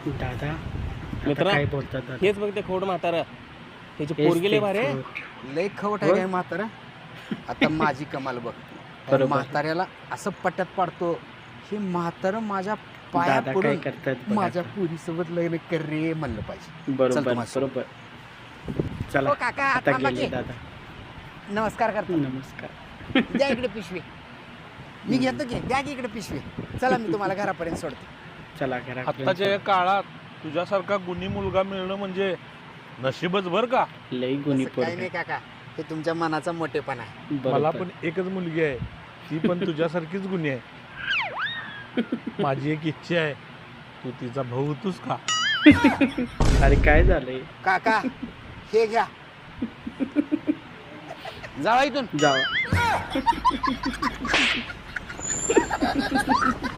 दादा मित्रा, काय बोलतात दादा? हेच बघ ते खोड म्हातारा त्याची पोरगी लय भारी आहे. लय खवट आहे काय म्हातारा. आता माझी कमाल बघ. त्या बरोबर. म्हाताऱ्याला असं पट्ट्यात पाडतो, हे म्हातारं माझ्या पाया दादा काय पडून करतात बघा माझ्या आता. पुरीसोबत लग्न कर रे म्हणलं पाहिजे. चल बरोबर तुम्हाला बरोबर. चला ओ काका, आता थांबा गेले की. दादा. नमस्कार करतो. नमस्कार. द्या इकडे पिशवी. मी घेतो की, द्या की इकडे पिशवी. चला मी तुम्हाला घरापर्यंत सोडतो. चला घरा आत्ताच्या या काळात तुझ्यासारखा गुणी मुलगा मिळणं म्हणजे नशीबच बर का. लई गुणी तसं काही पोरग. नाही काका, हे तुमच्या मनाचा मोठेपणा आहे. मला पण एकच मुलगी आहे, ती पण तुझ्यासारखीच गुणी आहे. माझी एक इच्छा आहे, तू तिचा भाऊ होतोस का. अरे काय झालंय? काका हे घ्या. जावा इथून. जावा.